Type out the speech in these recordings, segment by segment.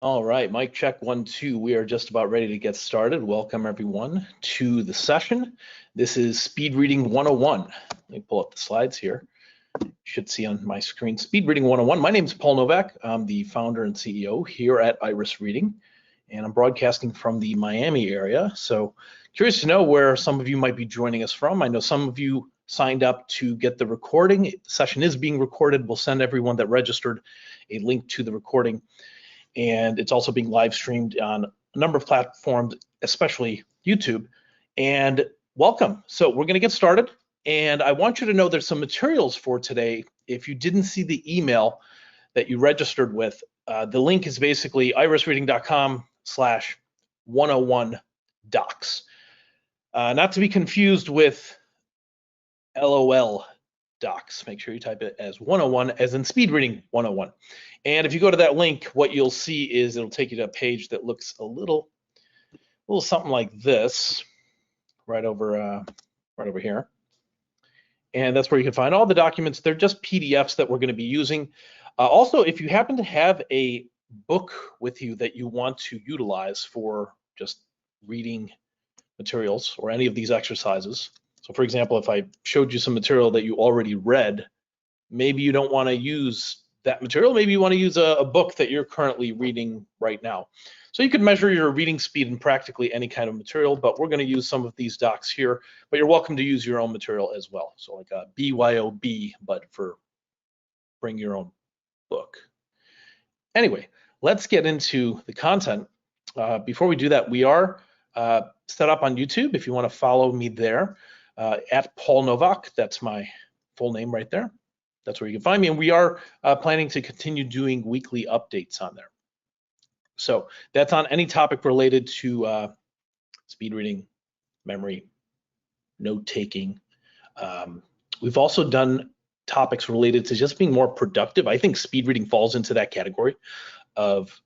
All right, mic check 1, 2. We are just about ready to get started. Welcome everyone to the session. This is Speed Reading 101. Let me pull up the slides here. You should see on my screen Speed Reading 101. My name is Paul Nowak. I'm the founder and CEO here at Iris Reading, and I'm broadcasting from the Miami area. So curious to know where some of you might be joining us from. I know some of you signed up to get the recording. The session is being recorded. We'll send everyone that registered a link to the recording. And it's also being live streamed on a number of platforms, especially YouTube. And welcome. So we're going to get started. And I want you to know there's some materials for today. If you didn't see the email that you registered with, the link is basically irisreading.com/101docs. Not to be confused with LOL docs. Make sure you type it as 101, as in Speed Reading 101. And if you go to that link, what you'll see is it'll take you to a page that looks a little something like this, right over here. And that's where you can find all the documents. They're just PDFs that we're going to be using. Also, if you happen to have a book with you that you want to utilize for just reading materials or any of these exercises. So for example, if I showed you some material that you already read, maybe you don't want to use that material. Maybe you want to use a book that you're currently reading right now. So you could measure your reading speed in practically any kind of material, but we're going to use some of these docs here, but you're welcome to use your own material as well. So like a BYOB, but for bring your own book. Anyway, let's get into the content. Before we do that, we are set up on YouTube if you want to follow me there. At Paul Nowak, that's my full name right there. That's where you can find me, and we are planning to continue doing weekly updates on there. So that's on any topic related to speed reading, memory, note-taking. We've also done topics related to just being more productive. I think speed reading falls into that category of,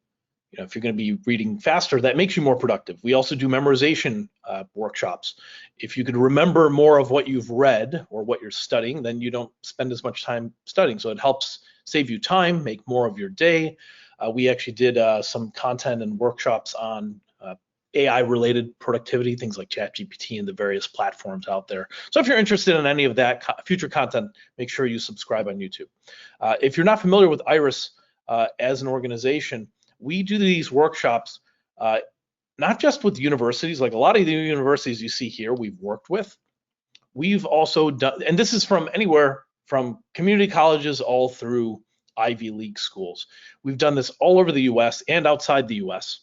if you're going to be reading faster, that makes you more productive. We also do memorization workshops. If you could remember more of what you've read or what you're studying, then you don't spend as much time studying. So it helps save you time, make more of your day. We actually did some content and workshops on AI-related productivity, things like ChatGPT and the various platforms out there. So if you're interested in any of that future content, make sure you subscribe on YouTube. If you're not familiar with Iris as an organization, we do these workshops not just with universities, like a lot of the universities you see here we've worked with. We've also done, and this is from anywhere from community colleges all through Ivy League schools. We've done this all over the US and outside the US.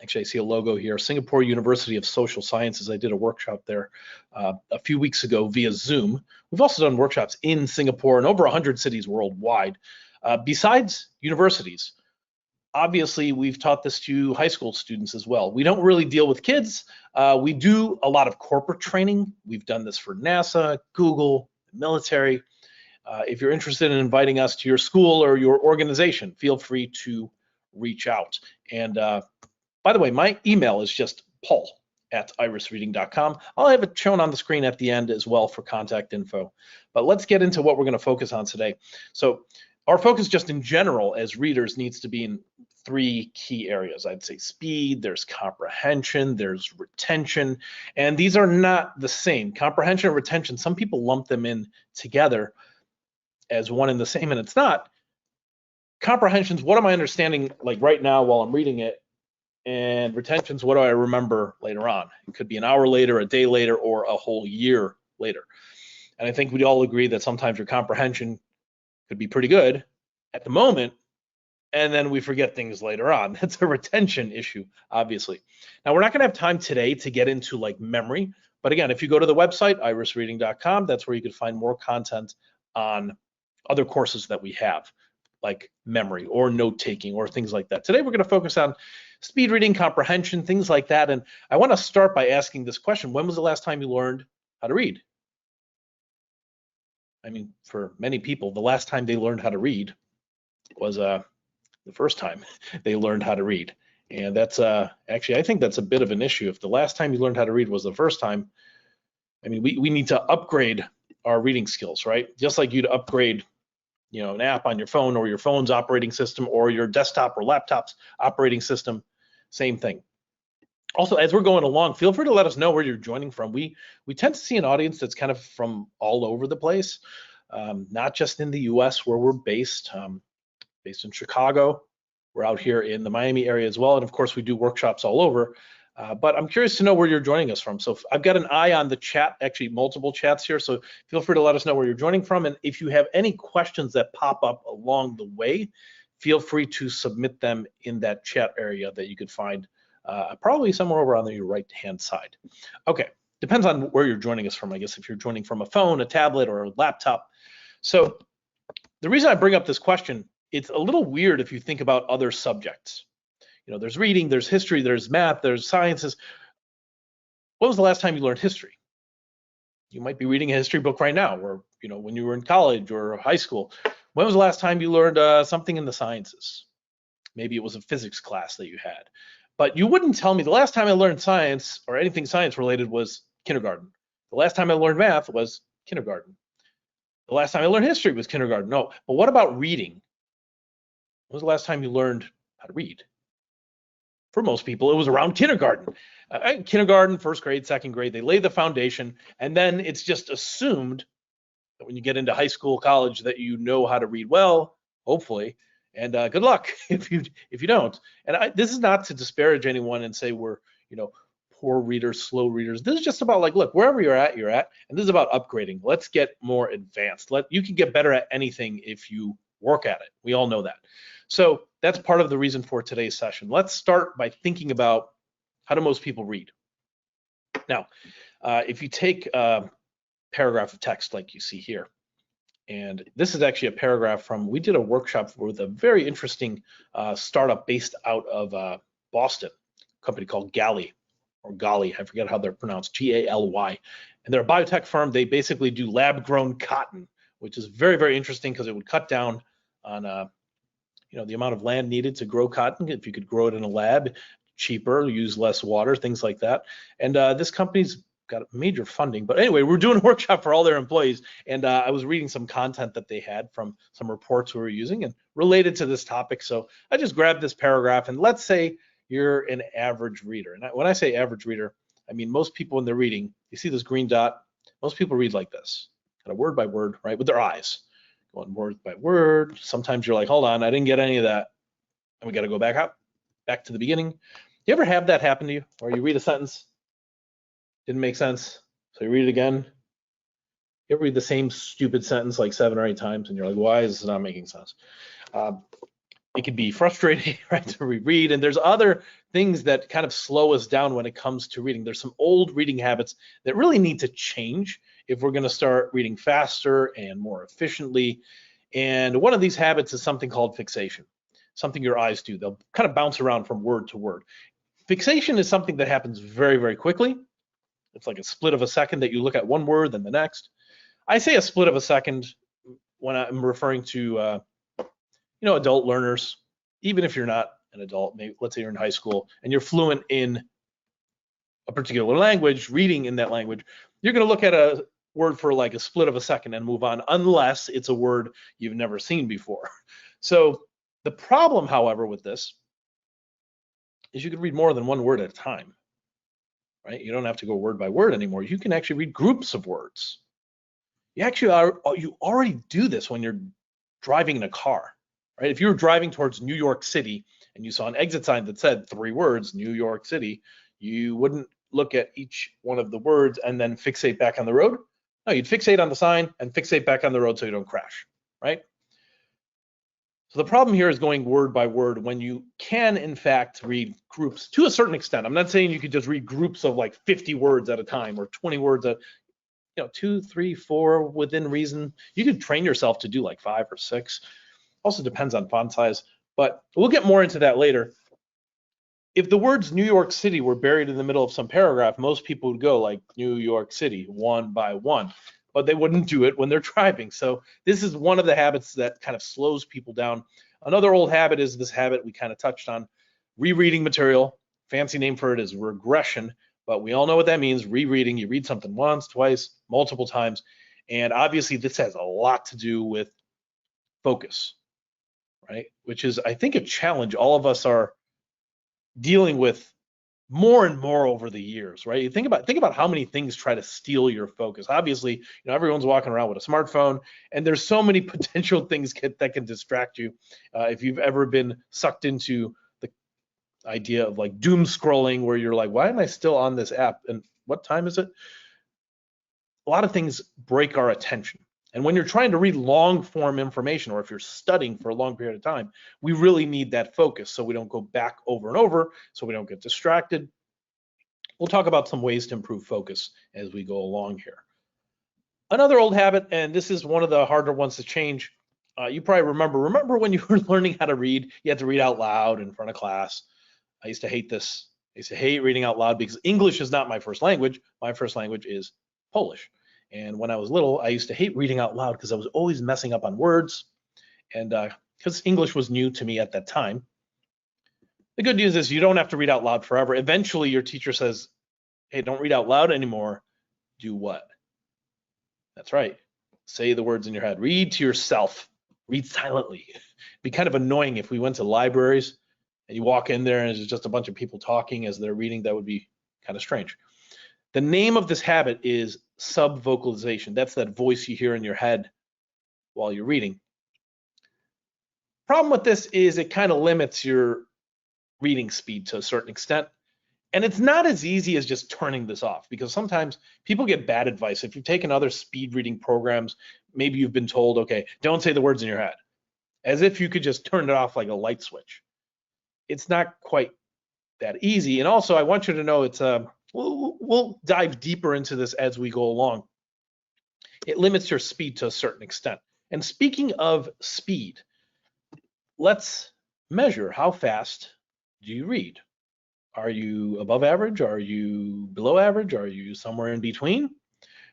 Actually, I see a logo here, Singapore University of Social Sciences. I did a workshop there a few weeks ago via Zoom. We've also done workshops in Singapore and over 100 cities worldwide. Besides universities, obviously, we've taught this to high school students as well. We don't really deal with kids. We do a lot of corporate training. We've done this for NASA, Google, military. If you're interested in inviting us to your school or your organization, feel free to reach out. And by the way, my email is just paul@irisreading.com. I'll have it shown on the screen at the end as well for contact info. But let's get into what we're going to focus on today. So our focus just in general as readers needs to be in 3 key areas. I'd say speed, there's comprehension, there's retention, and these are not the same. Comprehension and retention, some people lump them in together as one and the same, and it's not. Comprehension's what am I understanding like right now while I'm reading it, and retention's what do I remember later on. It could be an hour later, a day later, or a whole year later. And I think we'd all agree that sometimes your comprehension could be pretty good at the moment, and then we forget things later on. That's a retention issue, obviously. Now, we're not gonna have time today to get into like memory, but again, if you go to the website, irisreading.com, that's where you can find more content on other courses that we have, like memory or note-taking or things like that. Today, we're gonna focus on speed reading, comprehension, things like that. And I wanna start by asking this question: when was the last time you learned how to read? I mean, for many people, the last time they learned how to read was the first time they learned how to read. And that's actually, I think that's a bit of an issue. If the last time you learned how to read was the first time, I mean, we need to upgrade our reading skills, right? Just like you'd upgrade an app on your phone or your phone's operating system or your desktop or laptop's operating system, same thing. Also, as we're going along, feel free to let us know where you're joining from. We tend to see an audience that's kind of from all over the place, not just in the US where we're based in Chicago. We're out here in the Miami area as well. And of course, we do workshops all over. But I'm curious to know where you're joining us from. So I've got an eye on the chat, actually multiple chats here. So feel free to let us know where you're joining from. And if you have any questions that pop up along the way, feel free to submit them in that chat area that you could find probably somewhere over on your right-hand side. Okay, depends on where you're joining us from. I guess if you're joining from a phone, a tablet, or a laptop. So the reason I bring up this question, it's a little weird if you think about other subjects. There's reading, there's history, there's math, there's sciences. When was the last time you learned history? You might be reading a history book right now, or when you were in college or high school. When was the last time you learned something in the sciences? Maybe it was a physics class that you had. But you wouldn't tell me the last time I learned science or anything science related was kindergarten. The last time I learned math was kindergarten. The last time I learned history was kindergarten. No, but what about reading? When was the last time you learned how to read? For most people, it was around kindergarten. Kindergarten, first grade, second grade, they lay the foundation, and then it's just assumed that when you get into high school, college, that you know how to read well, hopefully. And good luck if you don't. And this is not to disparage anyone and say we're poor readers, slow readers. This is just about like, look, wherever you're at, and this is about upgrading. Let's get more advanced. You can get better at anything if you work at it. We all know that. So that's part of the reason for today's session. Let's start by thinking about how do most people read. Now, if you take a paragraph of text like you see here, and this is actually a paragraph we did a workshop with a very interesting startup based out of Boston, a company called Gally, I forget how they're pronounced, G-A-L-Y. And they're a biotech firm. They basically do lab-grown cotton, which is very, very interesting because it would cut down on the amount of land needed to grow cotton. If you could grow it in a lab, cheaper, use less water, things like that. And this company's got major funding. But anyway, we're doing a workshop for all their employees, and I was reading some content that they had from some reports we were using and related to this topic. So I just grabbed this paragraph, and let's say you're an average reader. And when I say average reader, I mean most people when they're reading, you see this green dot, most people read like this, kind of word by word, right, with their eyes, going word by word. Sometimes you're like, hold on, I didn't get any of that, and we got to go back to the beginning. You ever have that happen to you, or you read a sentence, didn't make sense, so you read it again? You ever read the same stupid sentence like 7 or 8 times, and you're like, why is this not making sense? It could be frustrating, right, to reread, and there's other things that kind of slow us down when it comes to reading. There's some old reading habits that really need to change if we're going to start reading faster and more efficiently. And one of these habits is something called fixation, something your eyes do. They'll kind of bounce around from word to word. Fixation is something that happens very, very quickly. It's like a split of a second that you look at one word, then the next. I say a split of a second when I'm referring to adult learners. Even if you're not an adult, maybe let's say you're in high school and you're fluent in a particular language, reading in that language, you're going to look at a word for like a split of a second and move on, unless it's a word you've never seen before. So the problem, however, with this is you can read more than one word at a time, right? You don't have to go word by word anymore. You can actually read groups of words. You already do this when you're driving in a car, right? If you were driving towards New York City and you saw an exit sign that said 3 words, New York City, you wouldn't look at each one of the words and then fixate back on the road. No, you'd fixate on the sign and fixate back on the road so you don't crash, right? So the problem here is going word by word when you can, in fact, read groups to a certain extent. I'm not saying you could just read groups of like 50 words at a time or 20 words at 2, 3, 4 within reason. You could train yourself to do like 5 or 6. Also depends on font size, but we'll get more into that later. If the words New York City were buried in the middle of some paragraph, most people would go like New York City one by one, but they wouldn't do it when they're driving. So this is one of the habits that kind of slows people down. Another old habit is this habit we kind of touched on, rereading material. Fancy name for it is regression, but we all know what that means. Rereading, you read something once, twice, multiple times. And obviously this has a lot to do with focus, right? Which is, I think, a challenge all of us are dealing with more and more over the years, right? You think about how many things try to steal your focus. Obviously, everyone's walking around with a smartphone, and there's so many potential things that can distract you. If you've ever been sucked into the idea of like doom scrolling, where you're like, why am I still on this app? And what time is it? A lot of things break our attention. And when you're trying to read long form information, or if you're studying for a long period of time, we really need that focus so we don't go back over and over, so we don't get distracted. We'll talk about some ways to improve focus as we go along here. Another old habit, and this is one of the harder ones to change. You probably remember when you were learning how to read, you had to read out loud in front of class. I used to hate this. I used to hate reading out loud because English is not my first language. My first language is Polish. And when I was little, I used to hate reading out loud because I was always messing up on words, and because English was new to me at that time. The good news is you don't have to read out loud forever. Eventually, your teacher says, hey, don't read out loud anymore. Do what? That's right. Say the words in your head. Read to yourself. Read silently. It'd be kind of annoying if we went to libraries and you walk in there and there's just a bunch of people talking as they're reading. That would be kind of strange. The name of this habit is subvocalization. That's that voice you hear in your head while you're reading. Problem with this is it kind of limits your reading speed to a certain extent. And it's not as easy as just turning this off, because sometimes people get bad advice. If you've taken other speed reading programs, maybe you've been told, okay, don't say the words in your head, as if you could just turn it off like a light switch. It's not quite that easy. And also, I want you to know it's we'll dive deeper into this as we go along. It limits your speed to a certain extent. And speaking of speed, let's measure how fast do you read. Are you above average? Are you below average? Are you somewhere in between?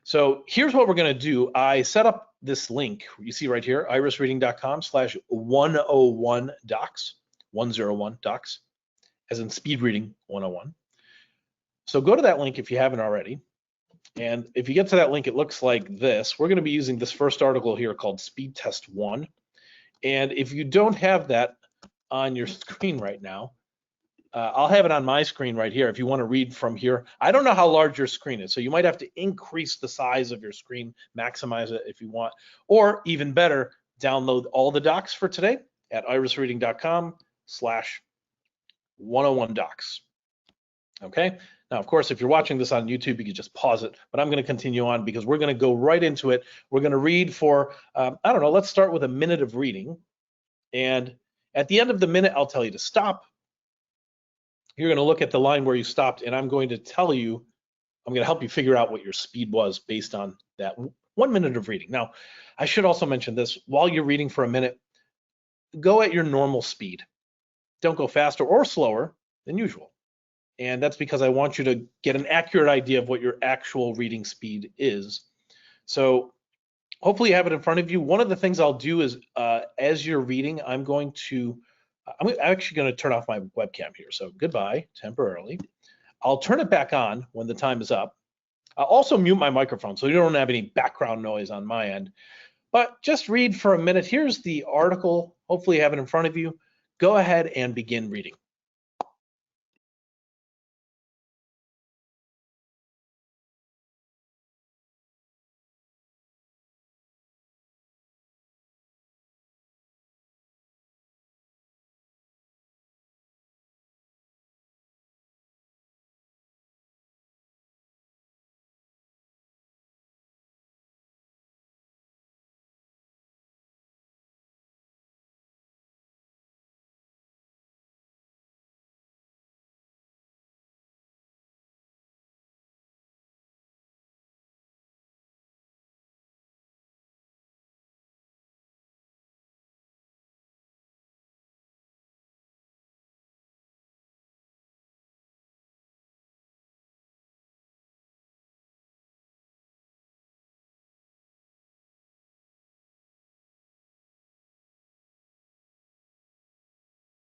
So here's what we're going to do. I set up this link you see right here, irisreading.com/101docs, 101 docs, as in speed reading 101. So go to that link if you haven't already. And if you get to that link, it looks like this. We're going to be using this first article here called Speed Test 1. And if you don't have that on your screen right now, I'll have it on my screen right here if you want to read from here. I don't know how large your screen is, so you might have to increase the size of your screen, maximize it if you want, or even better, download all the docs for today at irisreading.com/101docs. Okay, now of course, if you're watching this on YouTube, you can just pause it, but I'm going to continue on because we're going to go right into it. We're going to read for, I don't know, let's start with a minute of reading. And at the end of the minute, I'll tell you to stop. You're going to look at the line where you stopped, and I'm going to tell you, I'm going to help you figure out what your speed was based on that 1 minute of reading. Now, I should also mention this, while you're reading for a minute, go at your normal speed. Don't go faster or slower than usual. And that's because I want you to get an accurate idea of what your actual reading speed is. So hopefully you have it in front of you. One of the things I'll do is, as you're reading, I'm actually going to turn off my webcam here. So goodbye temporarily. I'll turn it back on when the time is up. I'll also mute my microphone so you don't have any background noise on my end. But just read for a minute. Here's the article. Hopefully you have it in front of you. Go ahead and begin reading.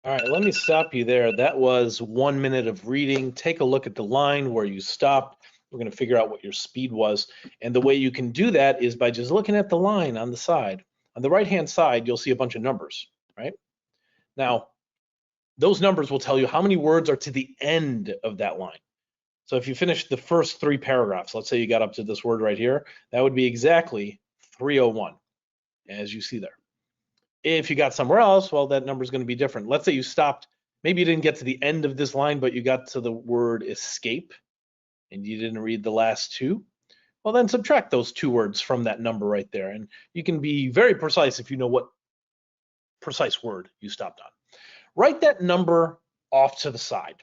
All right, let me stop you there. That was 1 minute of reading. Take a look at the line where you stopped. We're going to figure out what your speed was. And the way you can do that is by just looking at the line on the side. On the right-hand side, you'll see a bunch of numbers, right? Now, those numbers will tell you how many words are to the end of that line. So if you finish the first 3 paragraphs, let's say you got up to this word right here, that would be exactly 301, as you see there. If you got somewhere else, well, that number is going to be different. Let's say you stopped, maybe you didn't get to the end of this line, but you got to the word escape, and you didn't read the last 2. Well, then subtract those 2 words from that number right there, and you can be very precise if you know what precise word you stopped on. Write that number off to the side,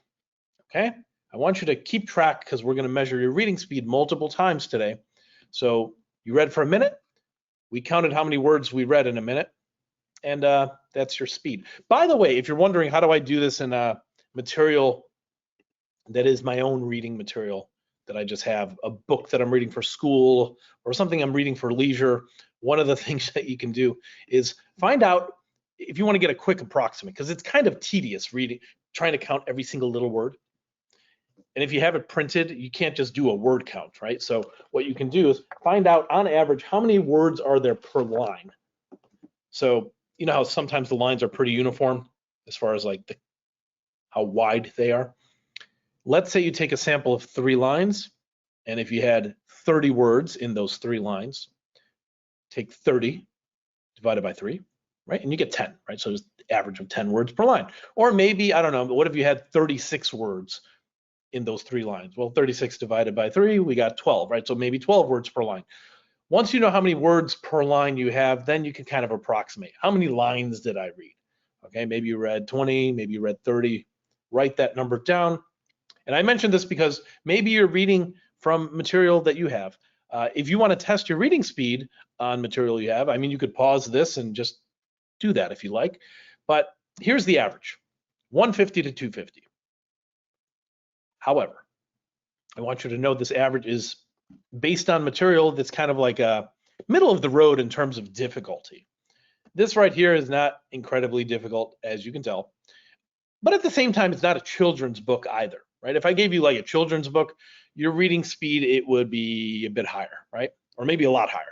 okay? I want you to keep track because we're going to measure your reading speed multiple times today. So you read for a minute. We counted how many words we read in a minute, and that's your speed. By the way, if you're wondering how do I do this in a material that is my own reading material that I just have, a book that I'm reading for school or something I'm reading for leisure, one of the things that you can do is find out if you want to get a quick approximate, because it's kind of tedious reading, trying to count every single little word. And if you have it printed, you can't just do a word count, right? So what you can do is find out on average how many words are there per line. So you know how sometimes the lines are pretty uniform as far as like how wide they are. Let's say you take a sample of 3 lines, and if you had 30 words in those 3 lines, take 30 divided by 3, right? And you get 10, right? So just average of 10 words per line. Or maybe, I don't know, but what if you had 36 words in those 3 lines? Well, 36 divided by 3, we got 12, right? So maybe 12 words per line. Once you know how many words per line you have, then you can kind of approximate. How many lines did I read? Okay, maybe you read 20, maybe you read 30. Write that number down. And I mentioned this because maybe you're reading from material that you have. If you want to test your reading speed on material you have, I mean, you could pause this and just do that if you like. But here's the average, 150 to 250. However, I want you to know this average is based on material that's kind of like a middle of the road in terms of difficulty. This right here is not incredibly difficult, as you can tell. But at the same time, it's not a children's book either, right? If I gave you like a children's book, your reading speed, it would be a bit higher, right? Or maybe a lot higher.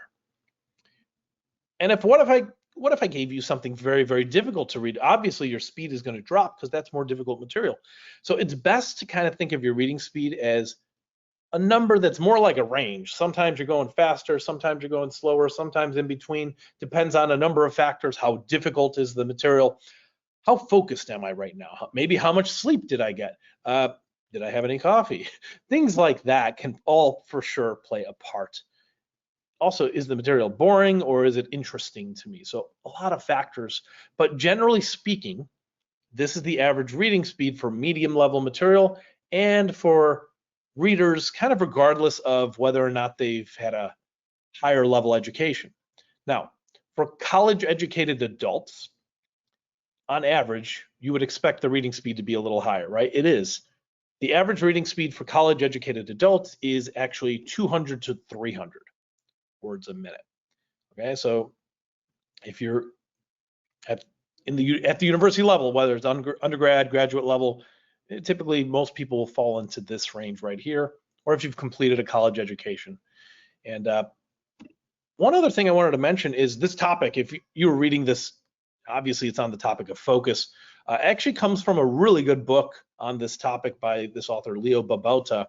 And what if I gave you something very, very difficult to read? Obviously, your speed is going to drop because that's more difficult material. So it's best to kind of think of your reading speed as a number that's more like a range. Sometimes you're going faster, sometimes you're going slower, sometimes in between. Depends on a number of factors. How difficult is the material? How focused am I right now? Maybe how much sleep did I get? Did I have any coffee? Things like that can all for sure play a part. Also, is the material boring or is it interesting to me? So a lot of factors, but generally speaking, this is the average reading speed for medium level material and for readers kind of regardless of whether or not they've had a higher level education. Now, for college educated adults, on average, you would expect the reading speed to be a little higher, right? It is. The average reading speed for college educated adults is actually 200 to 300 words a minute. Okay, so if you're at the university level, whether it's undergrad, graduate level, typically most people will fall into this range right here, or if you've completed a college education. And one other thing I wanted to mention is this topic, if you were reading this, obviously it's on the topic of focus, actually comes from a really good book on this topic by this author, Leo Babauta.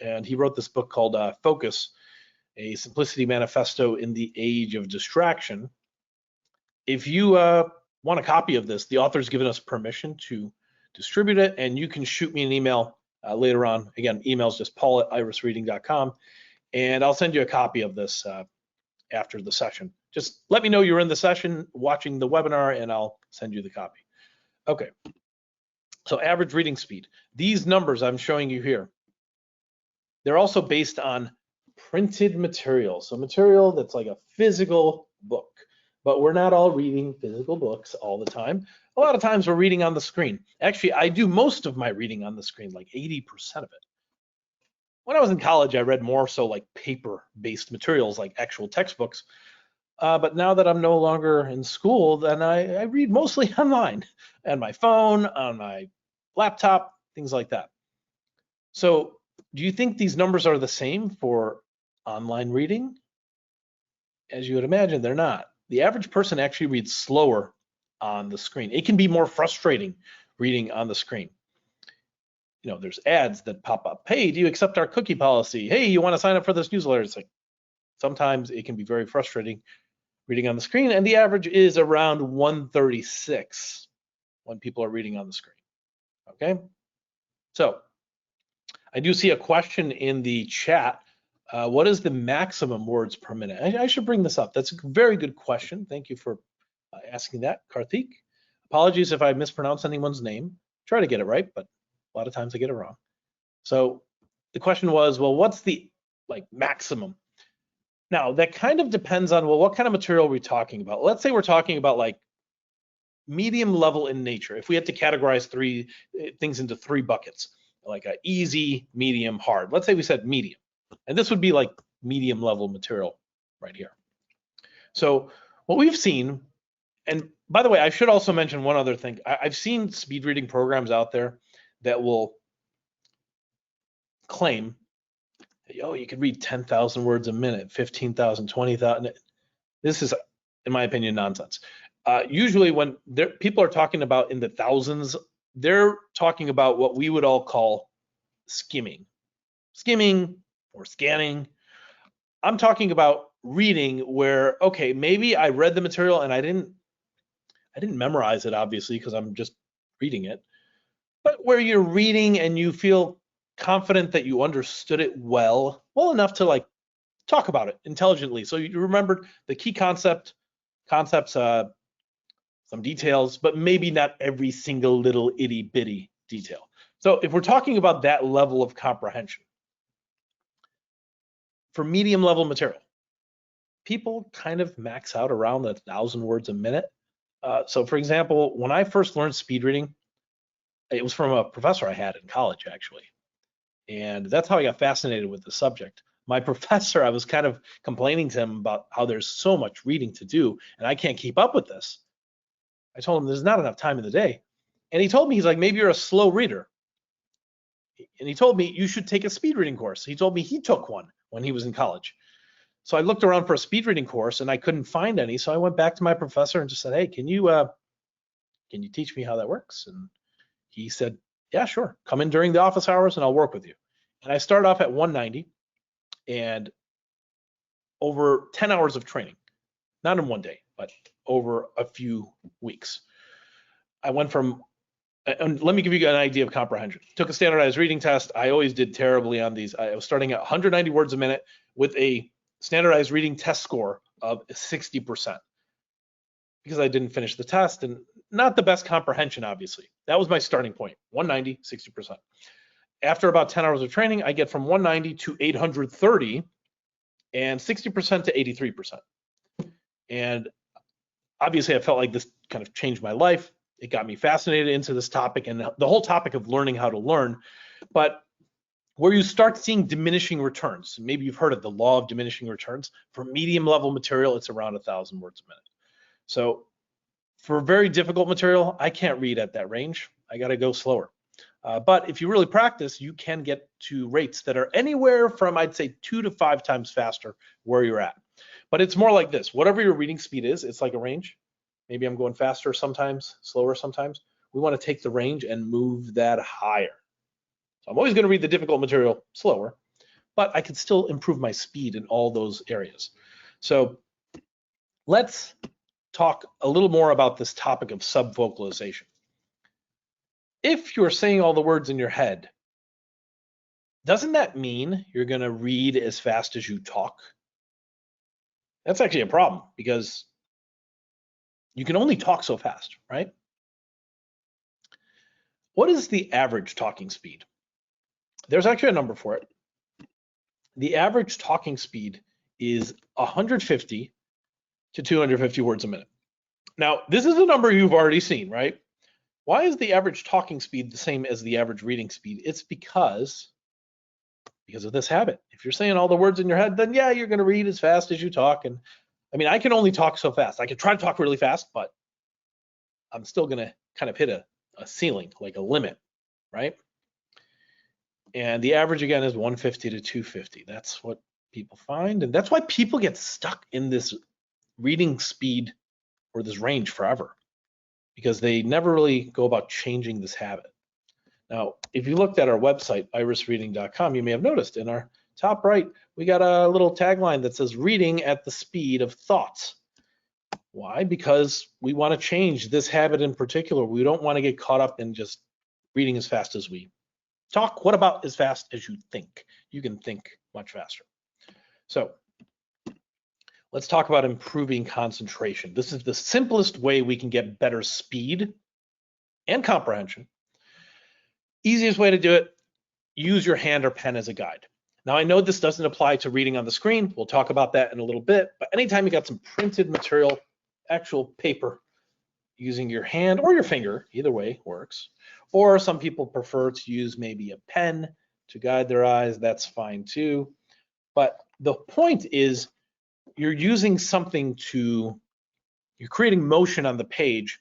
And he wrote this book called Focus, a Simplicity Manifesto in the Age of Distraction. If you want a copy of this, the author's given us permission to distribute it, and you can shoot me an email later on. Again, email's just paul@irisreading.com, and I'll send you a copy of this after the session. Just let me know you're in the session watching the webinar, and I'll send you the copy. Okay, so average reading speed. These numbers I'm showing you here, they're also based on printed material. So material that's like a physical book, but we're not all reading physical books all the time. A lot of times we're reading on the screen. Actually, I do most of my reading on the screen, like 80% of it. When I was in college, I read more so like paper-based materials, like actual textbooks. But now that I'm no longer in school, then I read mostly online, on my phone, on my laptop, things like that. So do you think these numbers are the same for online reading? As you would imagine, they're not. the average person actually reads slower on the screen. It can be more frustrating reading on the screen. You know, there's ads that pop up. Hey, do you accept our cookie policy? Hey, you want to sign up for this newsletter? It's like, sometimes it can be very frustrating reading on the screen, and the average is around 136 when people are reading on the screen. Okay, so I do see a question in the chat. What is the maximum words per minute? I should bring this up. That's a very good question. Thank you for asking that, Karthik. Apologies if I mispronounce anyone's name. Try to get it right, but a lot of times I get it wrong. So the question was, well, what's the maximum? Now that kind of depends on, well, what kind of material are we talking about? Let's say we're talking about like medium level in nature. If we had to categorize things into 3 buckets, like a easy, medium, hard. Let's say we said medium, and this would be like medium level material right here. So what we've seen, and by the way, I should also mention one other thing. I've seen speed reading programs out there that will claim, oh, you could read 10,000 words a minute, 15,000, 20,000. This is, in my opinion, nonsense. Usually when people are talking about in the thousands, they're talking about what we would all call skimming or scanning. I'm talking about reading where, okay, maybe I read the material and I didn't memorize it, obviously, because I'm just reading it, but where you're reading and you feel confident that you understood it well enough to like talk about it intelligently. So you remembered the key concepts, some details, but maybe not every single little itty bitty detail. So if we're talking about that level of comprehension, for medium level material, people kind of max out around 1,000 words a minute. So for example, when I first learned speed reading, it was from a professor I had in college, actually. And that's how I got fascinated with the subject. My professor, I was kind of complaining to him about how there's so much reading to do and I can't keep up with this. I told him there's not enough time in the day. And he told me, he's like, maybe you're a slow reader. And he told me you should take a speed reading course. He told me he took one when he was in college. So I looked around for a speed reading course and I couldn't find any. So I went back to my professor and just said, hey, can you teach me how that works? And he said, yeah, sure. Come in during the office hours and I'll work with you. And I started off at 190 and over 10 hours of training, not in one day, but over a few weeks. I went from, and let me give you an idea of comprehension. Took a standardized reading test. I always did terribly on these. I was starting at 190 words a minute with a standardized reading test score of 60% because I didn't finish the test and not the best comprehension, obviously. That was my starting point, 190, 60%. After about 10 hours of training, I get from 190 to 830 and 60% to 83%. And obviously I felt like this kind of changed my life. It got me fascinated into this topic and the whole topic of learning how to learn. But where you start seeing diminishing returns, maybe you've heard of the law of diminishing returns. For medium level material, it's around 1,000 words a minute. So for very difficult material, I can't read at that range. I got to go slower. But if you really practice, you can get to rates that are anywhere from, I'd say, 2 to 5 times faster where you're at. But it's more like this. Whatever your reading speed is, it's like a range. Maybe I'm going faster sometimes, slower sometimes. We want to take the range and move that higher. So I'm always going to read the difficult material slower, but I can still improve my speed in all those areas. So let's talk a little more about this topic of subvocalization. If you're saying all the words in your head, doesn't that mean you're going to read as fast as you talk? That's actually a problem because you can only talk so fast, right? What is the average talking speed? There's actually a number for it. The average talking speed is 150 to 250 words a minute. Now, this is a number you've already seen, right? Why is the average talking speed the same as the average reading speed? It's because of this habit. If you're saying all the words in your head, then yeah, you're going to read as fast as you talk. And I mean, I can only talk so fast. I can try to talk really fast, but I'm still going to kind of hit a ceiling, like a limit, right? And the average, again, is 150 to 250. That's what people find. And that's why people get stuck in this reading speed or this range forever because they never really go about changing this habit. Now, if you looked at our website, irisreading.com, you may have noticed in our top right, we got a little tagline that says reading at the speed of thoughts. Why? Because we want to change this habit in particular. We don't want to get caught up in just reading as fast as we talk. What about as fast as you think? You can think much faster. So let's talk about improving concentration. This is the simplest way we can get better speed and comprehension. Easiest way to do it, use your hand or pen as a guide. Now, I know this doesn't apply to reading on the screen. We'll talk about that in a little bit, but anytime you got some printed material, actual paper, using your hand or your finger, either way works. Or some people prefer to use maybe a pen to guide their eyes, that's fine too. But the point is you're using something you're creating motion on the page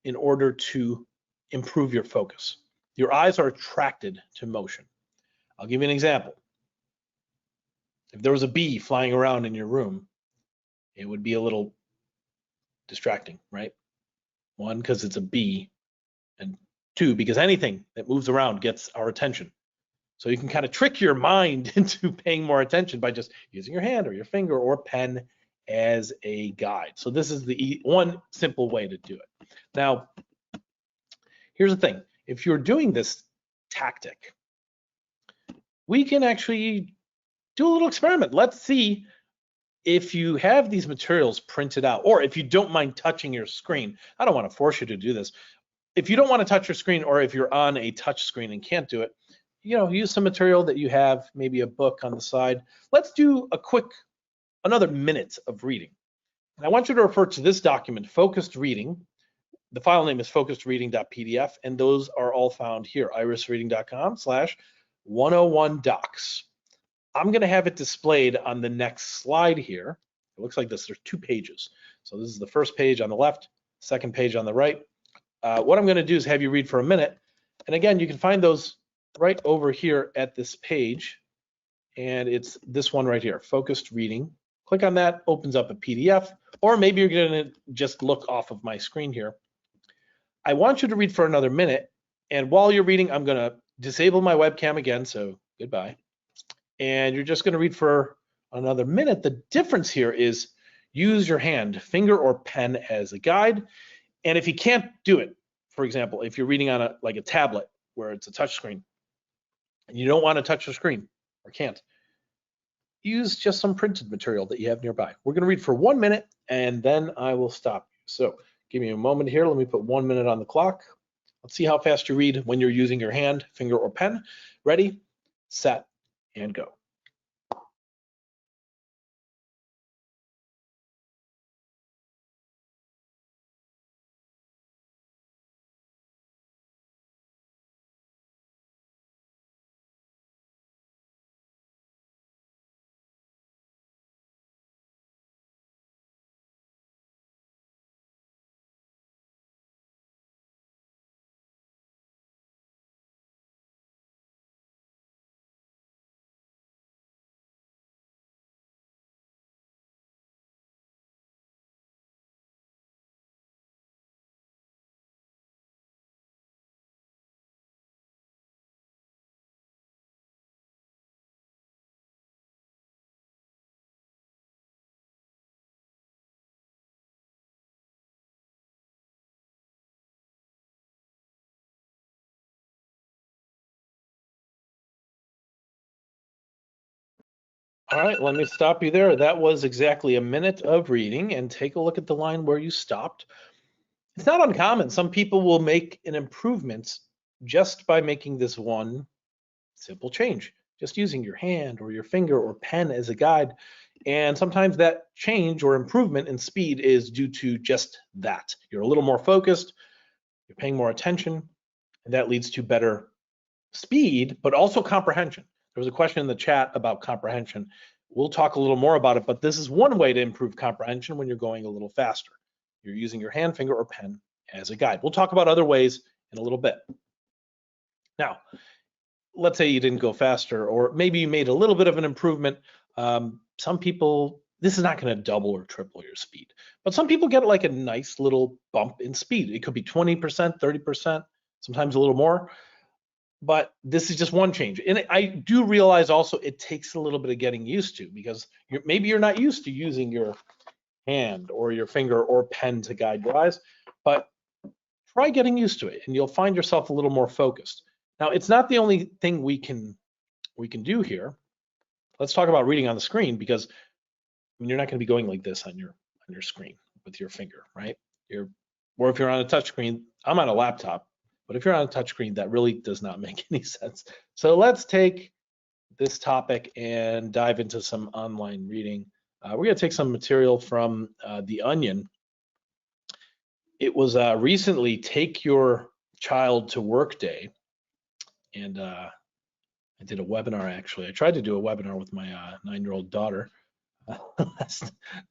in order to improve your focus. Your eyes are attracted to motion. I'll give you an example. If there was a bee flying around in your room, it would be a little distracting, right? One, because it's a bee, and two, because anything that moves around gets our attention. So you can kind of trick your mind into paying more attention by just using your hand or your finger or pen as a guide. So this is the one simple way to do it. Now, here's the thing. If you're doing this tactic, we can actually do a little experiment. Let's see if you have these materials printed out, or if you don't mind touching your screen. I don't want to force you to do this. If you don't want to touch your screen, or if you're on a touch screen and can't do it, use some material that you have, maybe a book on the side. Let's do another minute of reading. And I want you to refer to this document, Focused Reading. The file name is focusedreading.pdf, and those are all found here, irisreading.com/101docs. I'm going to have it displayed on the next slide here. It looks like this. There's 2 pages. So this is the first page on the left, second page on the right. What I'm going to do is have you read for a minute. And again, you can find those right over here at this page. And it's this one right here, Focused Reading. Click on that, opens up a PDF, or maybe you're going to just look off of my screen here. I want you to read for another minute. And while you're reading, I'm going to disable my webcam again, so goodbye. And you're just going to read for another minute. The difference here is use your hand, finger, or pen as a guide. And if you can't do it, for example, if you're reading on a tablet where it's a touch screen and you don't want to touch the screen or can't, use just some printed material that you have nearby. We're going to read for 1 minute and then I will stop you. So give me a moment here. Let me put 1 minute on the clock. Let's see how fast you read when you're using your hand, finger, or pen. Ready, set, and go. All right, let me stop you there. That was exactly a minute of reading, and take a look at the line where you stopped. It's not uncommon. Some people will make an improvement just by making this one simple change, just using your hand or your finger or pen as a guide. And sometimes that change or improvement in speed is due to just that. You're a little more focused, you're paying more attention, and that leads to better speed, but also comprehension. There was a question in the chat about comprehension. We'll talk a little more about it, but this is one way to improve comprehension when you're going a little faster. You're using your hand, finger, or pen as a guide. We'll talk about other ways in a little bit. Now, let's say you didn't go faster, or maybe you made a little bit of an improvement. Some people, this is not going to double or triple your speed. But some people get like a nice little bump in speed. It could be 20%, 30%, sometimes a little more. But this is just one change. And I do realize also it takes a little bit of getting used to, because maybe you're not used to using your hand or your finger or pen to guide your eyes, but try getting used to it and you'll find yourself a little more focused. Now, it's not the only thing we can do here. Let's talk about reading on the screen, because you're not going to be going like this on your screen with your finger, right? Or if you're on a touch screen, I'm on a laptop, but if you're on a touch screen, that really does not make any sense. So let's take this topic and dive into some online reading. We're going to take some material from The Onion. It was recently Take Your Child to Work Day, and I did a webinar actually. I tried to do a webinar with my 9-year-old daughter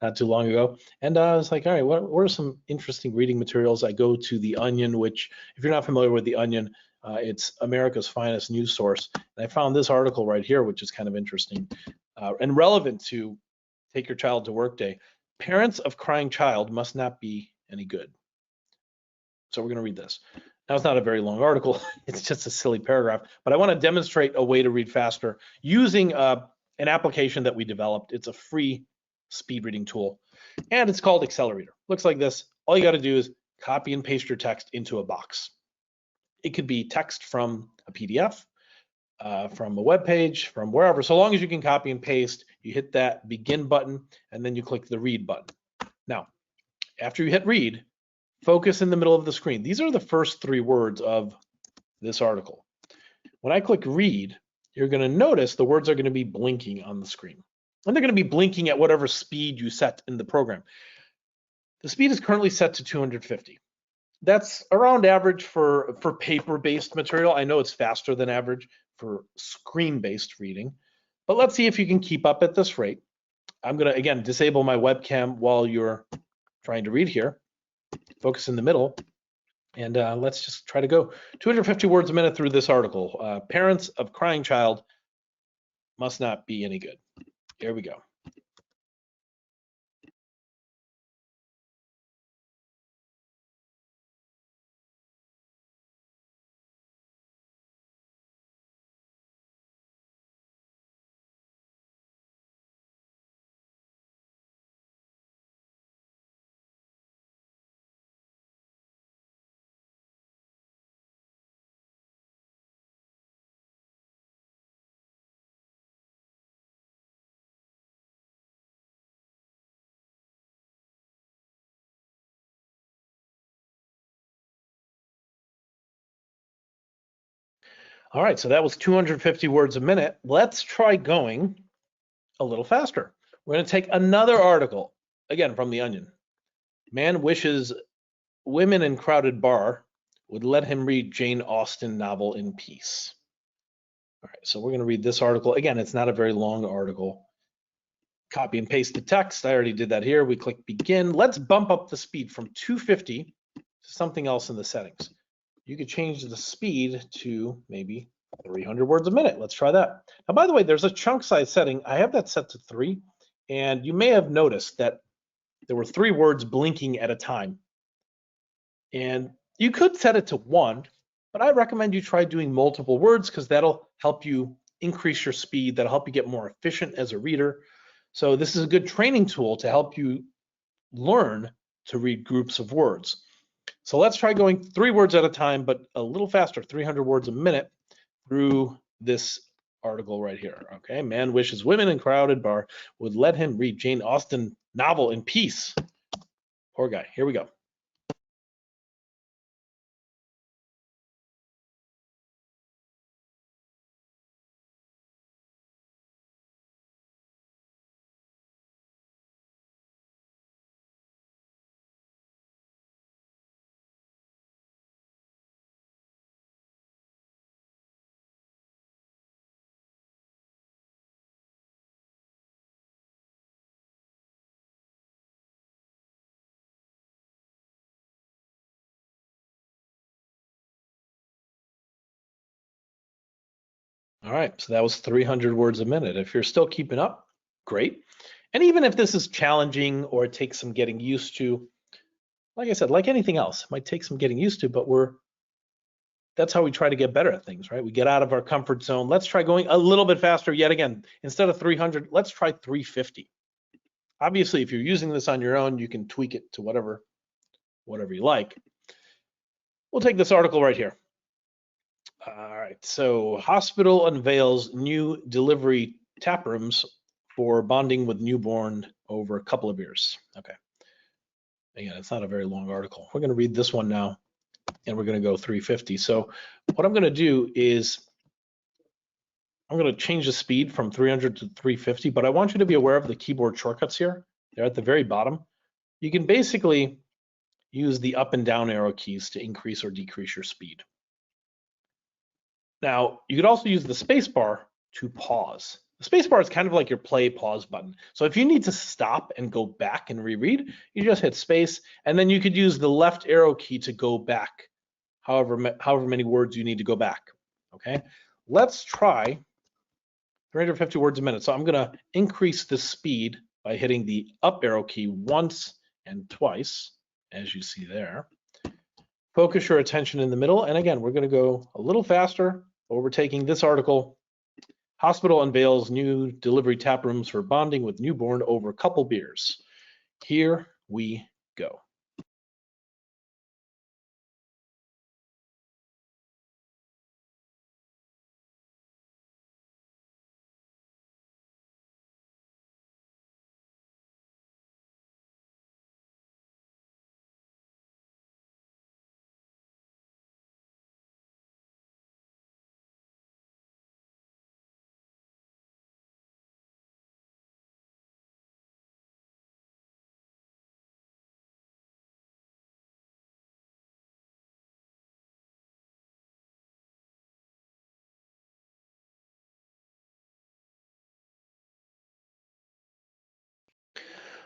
not too long ago, and I was like, all right, what are some interesting reading materials? I go to The Onion, which, if you're not familiar with The Onion, it's America's finest news source. And I found this article right here, which is kind of interesting and relevant to Take Your Child to Work Day. Parents of crying child must not be any good. So we're going to read this. Now, it's not a very long article. It's just a silly paragraph, but I want to demonstrate a way to read faster using an application that we developed. It's a free speed reading tool, and it's called Accelerator. Looks like this. All you got to do is copy and paste your text into a box. It could be text from a PDF, from a web page, from wherever. So long as you can copy and paste, you hit that begin button, and then you click the read button. Now, after you hit read, focus in the middle of the screen. These are the first 3 words of this article. When I click read, you're going to notice the words are going to be blinking on the screen. And they're going to be blinking at whatever speed you set in the program. The speed is currently set to 250. That's around average for paper-based material. I know it's faster than average for screen-based reading, but let's see if you can keep up at this rate. I'm going to, again, disable my webcam while you're trying to read here. Focus in the middle, and let's just try to go 250 words a minute through this article. Parents of crying child must not be any good. Here we go. All right, so that was 250 words a minute. Let's try going a little faster. We're going to take another article, again from The Onion. Man wishes women in crowded bar would let him read Jane Austen novel in peace. All right, so we're going to read this article. Again, it's not a very long article. Copy and paste the text. I already did that here. We click begin. Let's bump up the speed from 250 to something else in the settings. You could change the speed to maybe 300 words a minute. Let's try that. Now, by the way, there's a chunk size setting. I have that set to 3, and you may have noticed that there were 3 words blinking at a time. And you could set it to 1, but I recommend you try doing multiple words, because that'll help you increase your speed. That'll help you get more efficient as a reader. So this is a good training tool to help you learn to read groups of words. So let's try going 3 words at a time, but a little faster, 300 words a minute through this article right here. Okay, man wishes women in crowded bar would let him read Jane Austen novel in peace. Poor guy. Here we go. All right, so that was 300 words a minute. If you're still keeping up, great. And even if this is challenging or it takes some getting used to, like I said, like anything else, it might take some getting used to, but that's how we try to get better at things, right? We get out of our comfort zone. Let's try going a little bit faster yet again. Instead of 300, let's try 350. Obviously, if you're using this on your own, you can tweak it to whatever you like. We'll take this article right here. All right, so hospital unveils new delivery tap rooms for bonding with newborn over a couple of years. Okay. Again, it's not a very long article. We're going to read this one now, and we're going to go 350. So what I'm going to do is I'm going to change the speed from 300 to 350, but I want you to be aware of the keyboard shortcuts here. They're at the very bottom. You can basically use the up and down arrow keys to increase or decrease your speed. Now, you could also use the space bar to pause. The space bar is kind of like your play pause button. So if you need to stop and go back and reread, you just hit space, and then you could use the left arrow key to go back, however many words you need to go back. Okay, let's try 350 words a minute. So I'm going to increase the speed by hitting the up arrow key once and twice, as you see there. Focus your attention in the middle, and again, we're going to go a little faster. Overtaking this article, hospital unveils new delivery tap rooms for bonding with newborn over a couple beers. Here we go.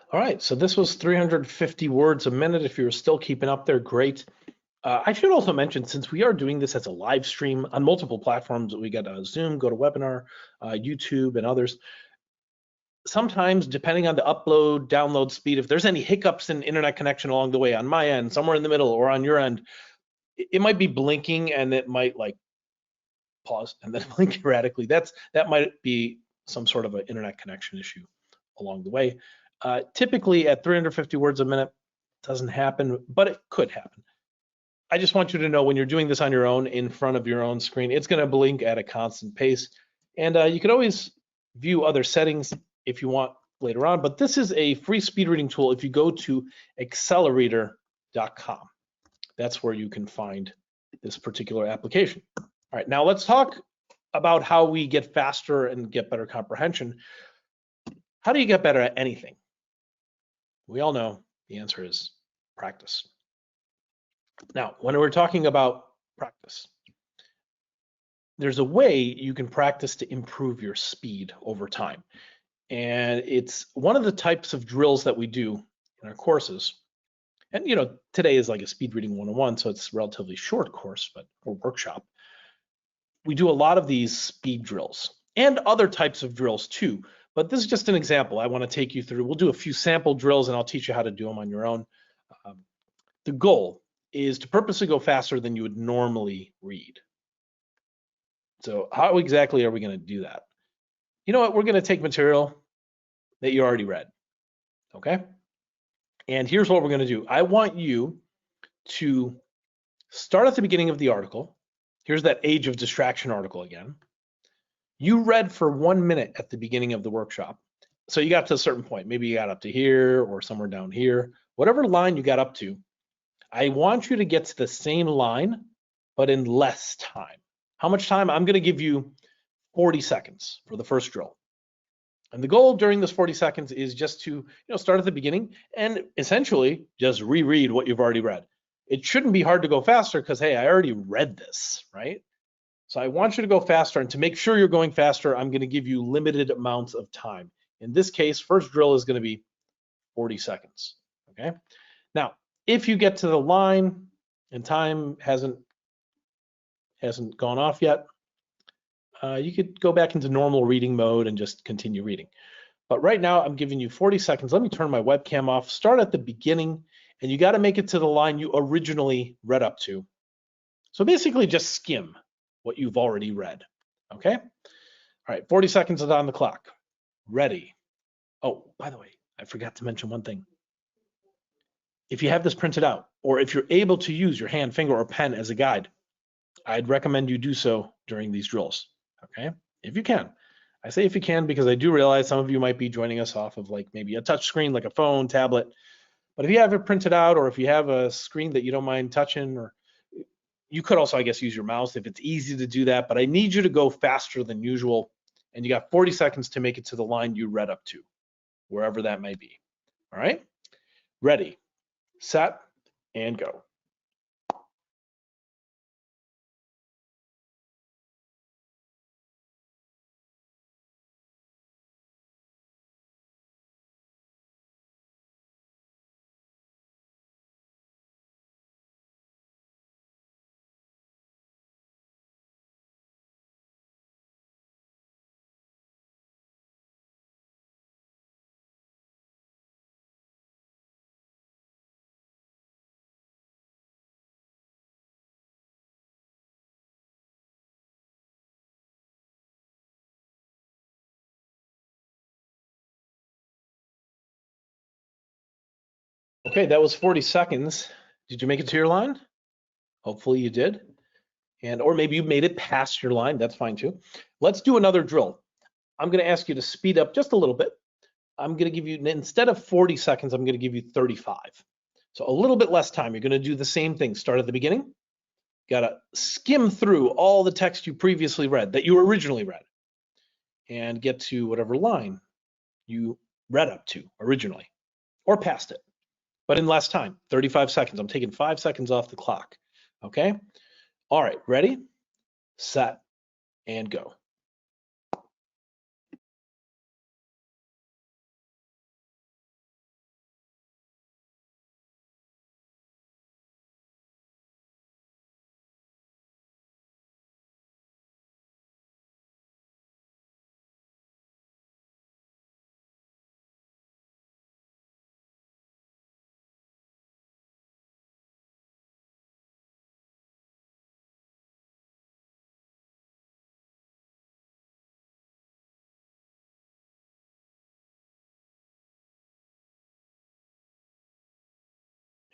All right, so this was 350 words a minute. If you're still keeping up there, great. I should also mention, since we are doing this as a live stream on multiple platforms, we got Zoom, GoToWebinar, YouTube, and others. Sometimes, depending on the upload, download speed, if there's any hiccups in internet connection along the way on my end, somewhere in the middle, or on your end, it might be blinking and it might like pause and then blink erratically. That might be some sort of an internet connection issue along the way. Typically at 350 words a minute, doesn't happen, but it could happen. I just want you to know when you're doing this on your own in front of your own screen, it's going to blink at a constant pace. And you can always view other settings if you want later on, but this is a free speed reading tool. If you go to accelerator.com, that's where you can find this particular application. All right, now let's talk about how we get faster and get better comprehension. How do you get better at anything? We all know the answer is practice. Now, when we're talking about practice, there's a way you can practice to improve your speed over time. And it's one of the types of drills that we do in our courses. And today is like a speed reading 101, so it's a relatively short course, or workshop. We do a lot of these speed drills and other types of drills too. But this is just an example I want to take you through. We'll do a few sample drills and I'll teach you how to do them on your own. The goal is to purposely go faster than you would normally read. So how exactly are we going to do that? You know what? We're going to take material that you already read, okay? And here's what we're going to do. I want you to start at the beginning of the article. Here's that age of distraction article again. You read for 1 minute at the beginning of the workshop. So you got to a certain point. Maybe you got up to here or somewhere down here. Whatever line you got up to, I want you to get to the same line, but in less time. How much time? I'm going to give you 40 seconds for the first drill. And the goal during this 40 seconds is just to start at the beginning and essentially just reread what you've already read. It shouldn't be hard to go faster because, hey, I already read this, right? So I want you to go faster, and to make sure you're going faster, I'm going to give you limited amounts of time. In this case, first drill is going to be 40 seconds, okay? Now, if you get to the line and time hasn't gone off yet, you could go back into normal reading mode and just continue reading. But right now I'm giving you 40 seconds. Let me turn my webcam off. Start at the beginning, and you got to make it to the line you originally read up to. So basically just skim what you've already read, okay? All right, 40 seconds is on the clock. Ready. Oh, by the way, I forgot to mention one thing. If you have this printed out, or if you're able to use your hand, finger, or pen as a guide, I'd recommend you do so during these drills, okay? If you can. I say if you can because I do realize some of you might be joining us off of like maybe a touch screen, like a phone, tablet. But if you have it printed out, or if you have a screen that you don't mind touching, or you could also, I guess, use your mouse if it's easy to do that. But I need you to go faster than usual. And you got 40 seconds to make it to the line you read up to, wherever that may be. All right? Ready, set, and go. Okay, that was 40 seconds. Did you make it to your line? Hopefully you did. And or maybe you made it past your line. That's fine too. Let's do another drill. I'm going to ask you to speed up just a little bit. I'm going to give you, instead of 40 seconds, I'm going to give you 35. So a little bit less time. You're going to do the same thing. Start at the beginning. Got to skim through all the text you previously read, that you originally read, and get to whatever line you read up to originally, or past it, but in less time, 35 seconds. I'm taking 5 seconds off the clock, okay? All right, ready, set, and go.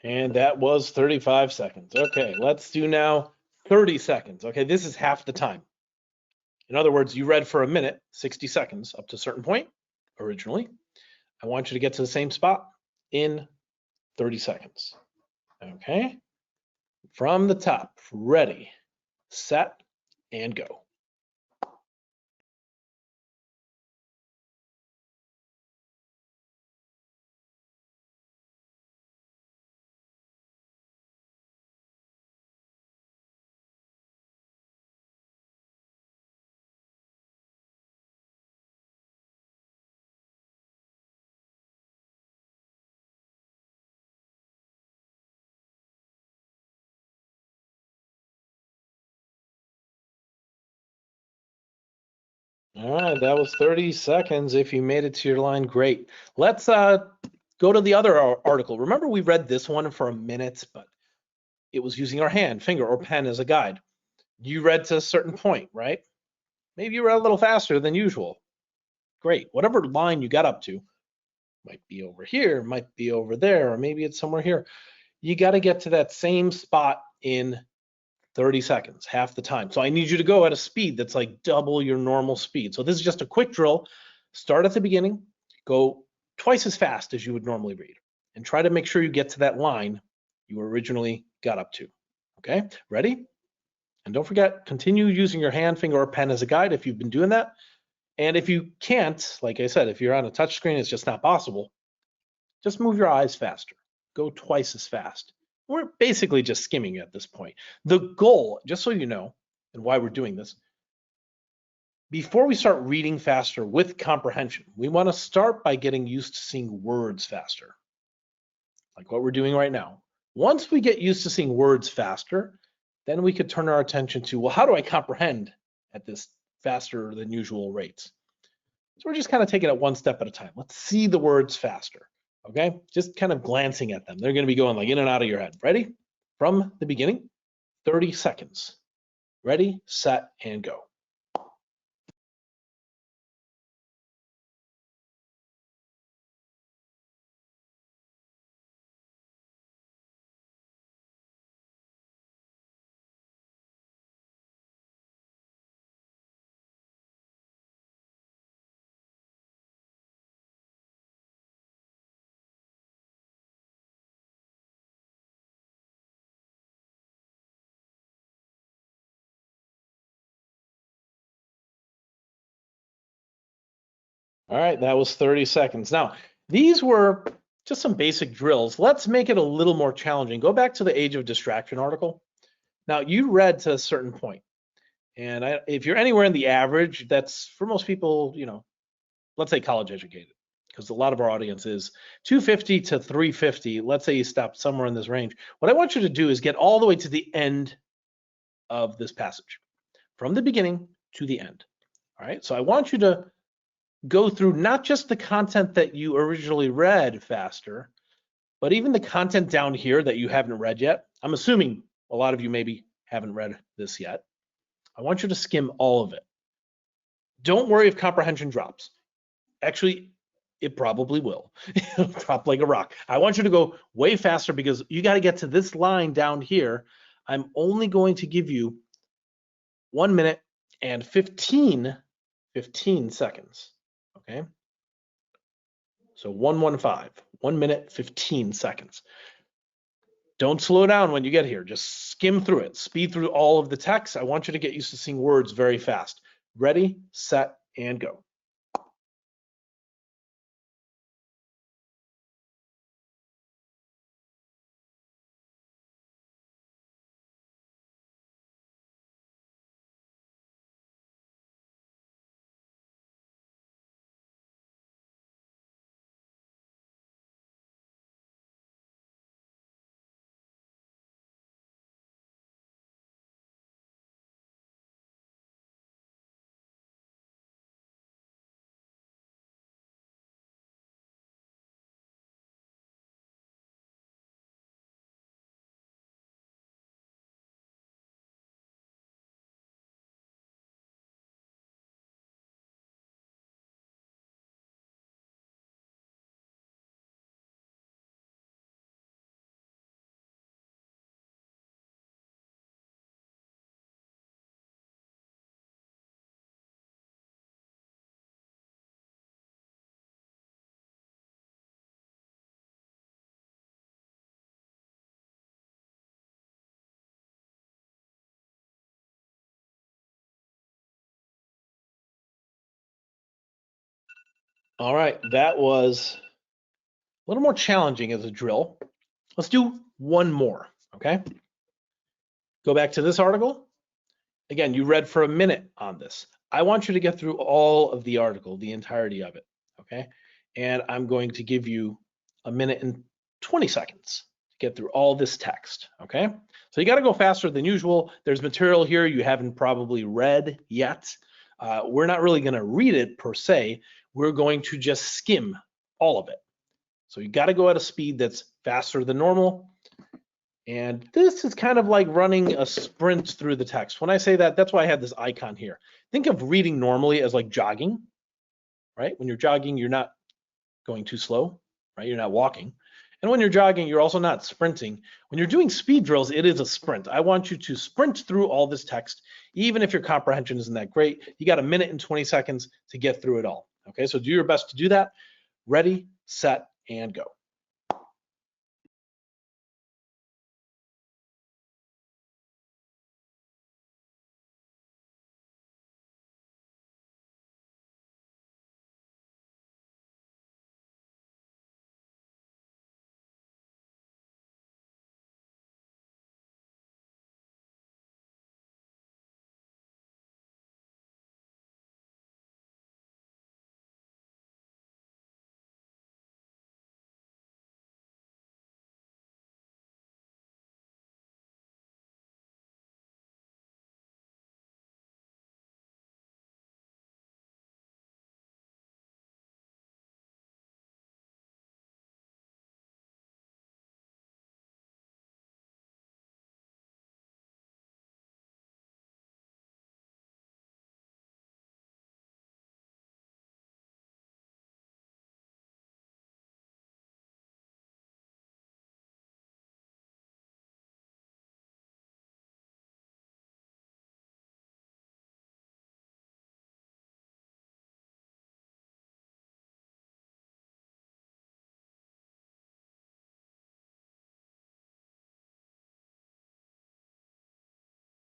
And that was 35 seconds. Okay, let's do now 30 seconds. Okay, this is half the time. In other words, you read for a minute, 60 seconds up to a certain point originally. I want you to get to the same spot in 30 seconds. Okay, from the top, ready, set, and go. All right, that was 30 seconds. If you made it to your line, great. Let's go to the other article. Remember, we read this one for a minute, but it was using our hand, finger, or pen as a guide. You read to a certain point, right? Maybe you read a little faster than usual. Great. Whatever line you got up to, might be over here, might be over there, or maybe it's somewhere here. You got to get to that same spot in 30 seconds, half the time. So I need you to go at a speed that's like double your normal speed. So this is just a quick drill. Start at the beginning, go twice as fast as you would normally read, and try to make sure you get to that line you originally got up to. Okay, ready? And don't forget, continue using your hand, finger, or pen as a guide if you've been doing that. And if you can't, like I said, if you're on a touch screen, it's just not possible, just move your eyes faster. Go twice as fast. We're basically just skimming at this point. The goal, just so you know, and why we're doing this, before we start reading faster with comprehension, we want to start by getting used to seeing words faster, like what we're doing right now. Once we get used to seeing words faster, then we could turn our attention to, well, how do I comprehend at this faster than usual rates? So we're just kind of taking it one step at a time. Let's see the words faster, okay? Just kind of glancing at them. They're going to be going like in and out of your head. Ready? From the beginning, 30 seconds. Ready, set, and go. All right, that was 30 seconds. Now, these were just some basic drills. Let's make it a little more challenging. Go back to the Age of Distraction article. Now, you read to a certain point, and if you're anywhere in the average, that's for most people, let's say college educated, because a lot of our audience is 250 to 350. Let's say you stop somewhere in this range. What I want you to do is get all the way to the end of this passage, from the beginning to the end. All right, so I want you to go through not just the content that you originally read faster, but even the content down here that you haven't read yet. I'm assuming a lot of you maybe haven't read this yet. I want you to skim all of it. Don't worry if comprehension drops. Actually, it probably will. It'll drop like a rock. I want you to go way faster because you got to get to this line down here. I'm only going to give you 1 minute and 15 seconds. Okay. So 115, 1 minute, 15 seconds. Don't slow down when you get here. Just skim through it. Speed through all of the text. I want you to get used to seeing words very fast. Ready, set, and go. All right, that was a little more challenging as a drill. Let's do one more, okay? Go back to this article. Again, you read for a minute on this. I want you to get through all of the article, the entirety of it, okay? And I'm going to give you 1 minute and 20 seconds to get through all this text, okay? So you got to go faster than usual. There's material here you haven't probably read yet. We're not really going to read it per se. We're going to just skim all of it. So you got to go at a speed that's faster than normal. And this is kind of like running a sprint through the text. When I say that, that's why I had this icon here. Think of reading normally as like jogging, right? When you're jogging, you're not going too slow, right? You're not walking. And when you're jogging, you're also not sprinting. When you're doing speed drills, it is a sprint. I want you to sprint through all this text, even if your comprehension isn't that great. You got 1 minute and 20 seconds to get through it all. Okay, so do your best to do that. Ready, set, and go.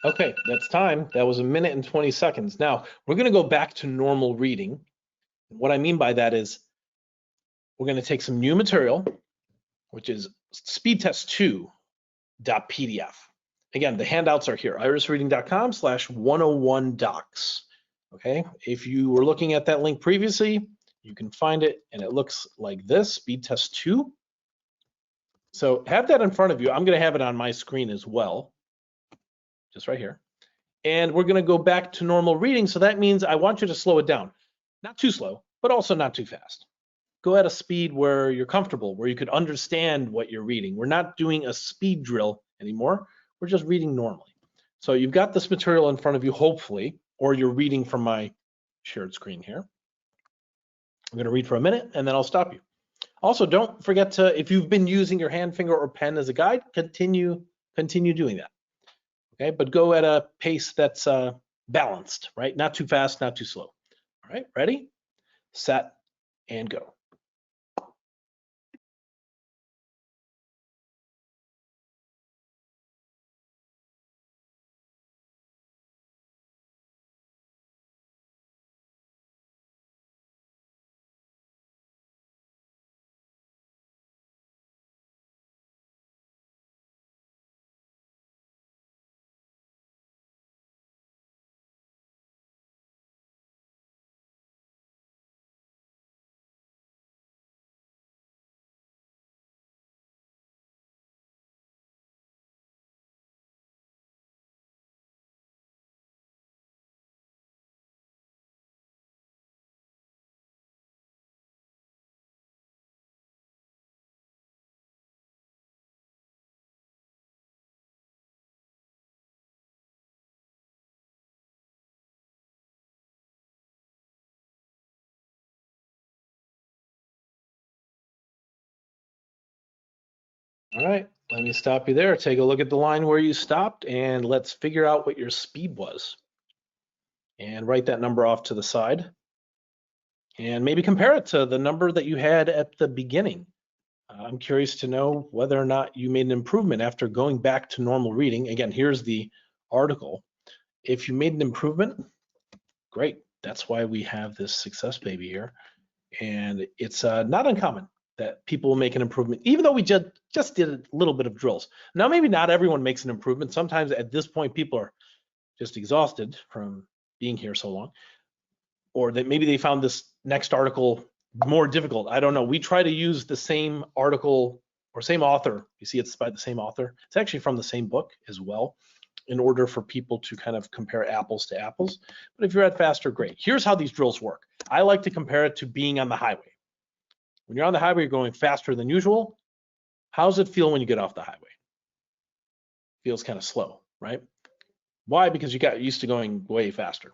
Okay, that's time. That was 1 minute and 20 seconds. Now, we're going to go back to normal reading. What I mean by that is we're going to take some new material, which is speedtest2.pdf. Again, the handouts are here, irisreading.com/101docs. Okay, if you were looking at that link previously, you can find it, and it looks like this, speedtest2. So have that in front of you. I'm going to have it on my screen as well, just right here. And we're going to go back to normal reading. So that means I want you to slow it down. Not too slow, but also not too fast. Go at a speed where you're comfortable, where you could understand what you're reading. We're not doing a speed drill anymore. We're just reading normally. So you've got this material in front of you, hopefully, or you're reading from my shared screen here. I'm going to read for a minute, and then I'll stop you. Also, don't forget to, if you've been using your hand, finger, or pen as a guide, continue doing that. Okay, but go at a pace that's balanced, right? Not too fast, not too slow. All right, ready, set, and go. All right, let me stop you there. Take a look at the line where you stopped, and let's figure out what your speed was. And write that number off to the side. And maybe compare it to the number that you had at the beginning. I'm curious to know whether or not you made an improvement after going back to normal reading. Again, here's the article. If you made an improvement, great. That's why we have this success baby here. And it's not uncommon that people will make an improvement, even though we just did a little bit of drills. Now, maybe not everyone makes an improvement. Sometimes at this point, people are just exhausted from being here so long, or that maybe they found this next article more difficult. I don't know. We try to use the same article or same author. You see it's by the same author. It's actually from the same book as well, in order for people to kind of compare apples to apples. But if you're at faster, great. Here's how these drills work. I like to compare it to being on the highway. When you're on the highway, you're going faster than usual. How does it feel when you get off the highway? Feels kind of slow, right? Why? Because you got used to going way faster.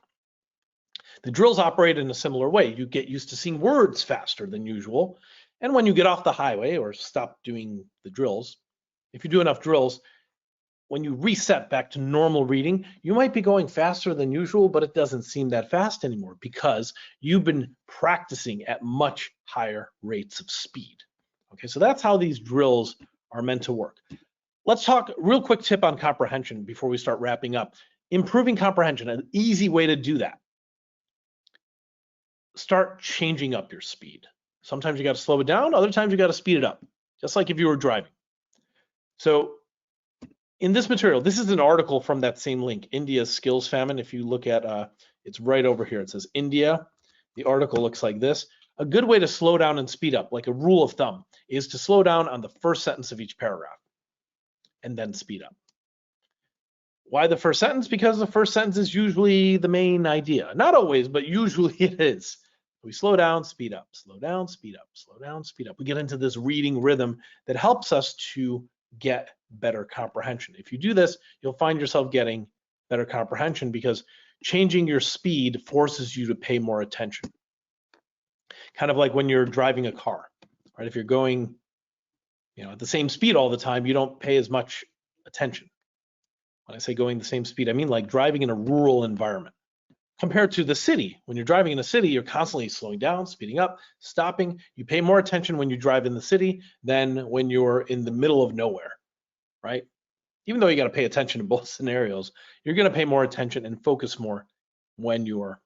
The drills operate in a similar way. You get used to seeing words faster than usual. And when you get off the highway or stop doing the drills, if you do enough drills, when you reset back to normal reading, you might be going faster than usual, but it doesn't seem that fast anymore because you've been practicing at much higher rates of speed. Okay, so that's how these drills are meant to work. Let's talk real quick tip on comprehension before we start wrapping up. Improving comprehension, an easy way to do that. Start changing up your speed. Sometimes you got to slow it down, other times you got to speed it up, just like if you were driving. So in this material, this is an article from that same link, India's skills famine. If you look at, it's right over here. It says India. The article looks like this. A good way to slow down and speed up, like a rule of thumb, is to slow down on the first sentence of each paragraph and then speed up. Why the first sentence? Because the first sentence is usually the main idea. Not always, but usually it is. We slow down, speed up, slow down, speed up, slow down, speed up. We get into this reading rhythm that helps us to get better comprehension. If you do this, you'll find yourself getting better comprehension because changing your speed forces you to pay more attention. Kind of like when you're driving a car, right? If you're going, at the same speed all the time, you don't pay as much attention. When I say going the same speed, I mean like driving in a rural environment. Compared to the city, when you're driving in a city, you're constantly slowing down, speeding up, stopping. You pay more attention when you drive in the city than when you're in the middle of nowhere, right? even though you got to pay attention in both scenarios, you're going to pay more attention and focus more when you're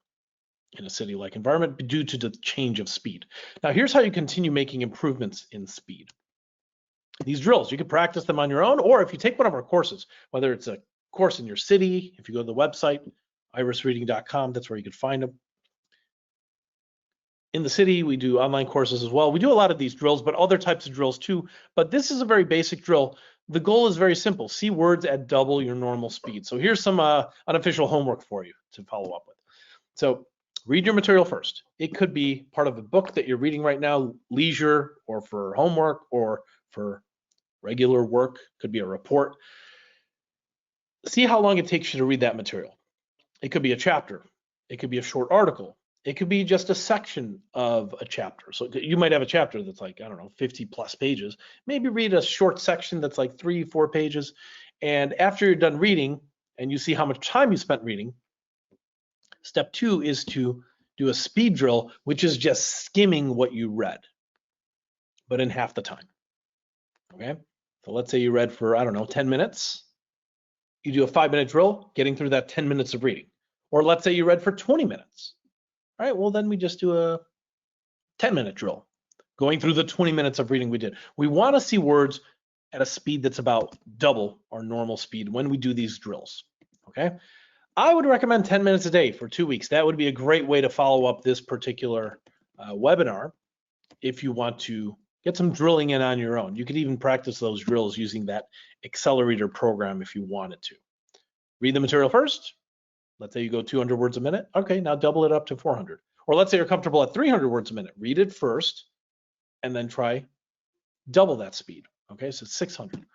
in a city-like environment due to the change of speed. Now, here's how you continue making improvements in speed. These drills, you can practice them on your own, or if you take one of our courses, whether it's a course in your city, if you go to the website, irisreading.com, that's where you can find them. In the city, we do online courses as well. We do a lot of these drills, but other types of drills too. But this is a very basic drill. The goal is very simple. See words at double your normal speed. So here's some unofficial homework for you to follow up with. So read your material first. It could be part of a book that you're reading right now, leisure, or for homework, or for regular work. Could be a report. See how long it takes you to read that material. It could be a chapter. It could be a short article. It could be just a section of a chapter. So you might have a chapter that's like, I don't know, 50 plus pages. Maybe read a short section that's like 3-4 pages. And after you're done reading and you see how much time you spent reading, step 2 is to do a speed drill, which is just skimming what you read, but in half the time. Okay. So let's say you read for, I don't know, 10 minutes. You do a 5-minute drill, getting through that 10 minutes of reading. Or let's say you read for 20 minutes. All right, well, then we just do a 10-minute drill, going through the 20 minutes of reading we did. We want to see words at a speed that's about double our normal speed when we do these drills, okay? I would recommend 10 minutes a day for 2 weeks. That would be a great way to follow up this particular webinar if you want to get some drilling in on your own. You could even practice those drills using that accelerator program if you wanted to. Read the material first. Let's say you go 200 words a minute. Okay, now double it up to 400. Or let's say you're comfortable at 300 words a minute. Read it first and then try double that speed. Okay, so 600.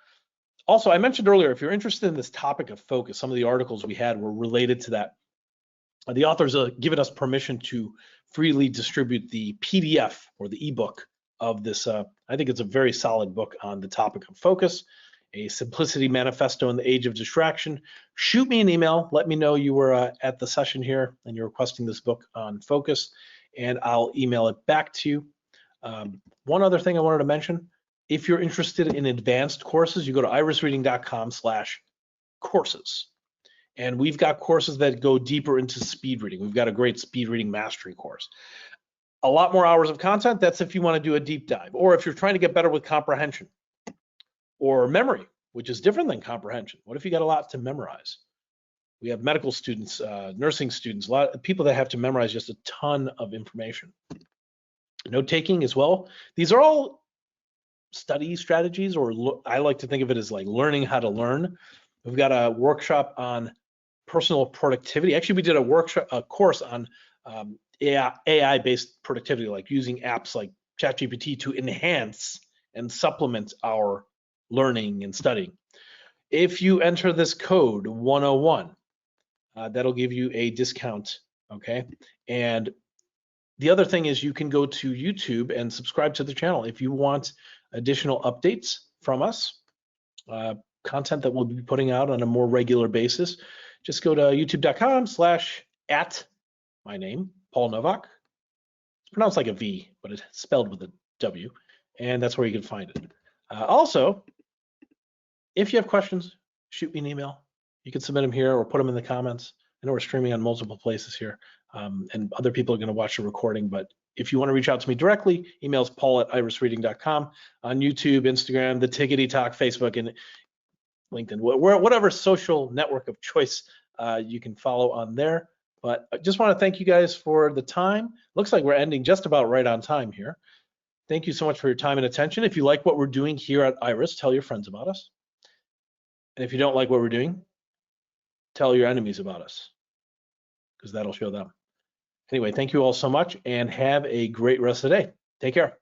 Also, I mentioned earlier, if you're interested in this topic of focus, some of the articles we had were related to that. The authors have given us permission to freely distribute the PDF or the ebook of this. I think it's a very solid book on the topic of focus. A Simplicity Manifesto in the Age of Distraction. Shoot me an email. Let me know you were at the session here and you're requesting this book on focus, and I'll email it back to you. One other thing I wanted to mention, if you're interested in advanced courses, you go to irisreading.com/courses. And we've got courses that go deeper into speed reading. We've got a great speed reading mastery course. A lot more hours of content. That's if you want to do a deep dive, or if you're trying to get better with comprehension. Or memory, which is different than comprehension. What if you got a lot to memorize? We have medical students, nursing students, a lot of people that have to memorize just a ton of information. Note taking as well. These are all study strategies, or I like to think of it as like learning how to learn. We've got a workshop on personal productivity. Actually, we did a course on AI-based productivity, like using apps like ChatGPT to enhance and supplement our learning and studying. If you enter this code 101, that'll give you a discount, okay? And the other thing is you can go to YouTube and subscribe to the channel if you want additional updates from us, content that we'll be putting out on a more regular basis. Just go to youtube.com/@ my name, Paul Nowak. It's pronounced like a V, but it's spelled with a W, and that's where you can find it. Also, if you have questions, shoot me an email. You can submit them here or put them in the comments. I know we're streaming on multiple places here, and other people are going to watch the recording, but if you want to reach out to me directly, email's paul@irisreading.com, on YouTube, Instagram, the Tickety Talk, Facebook, and LinkedIn, whatever social network of choice you can follow on there. But I just want to thank you guys for the time. Looks like we're ending just about right on time here. Thank you so much for your time and attention. If you like what we're doing here at IRIS, tell your friends about us. And if you don't like what we're doing, tell your enemies about us, because that'll show them. Anyway, thank you all so much and have a great rest of the day. Take care.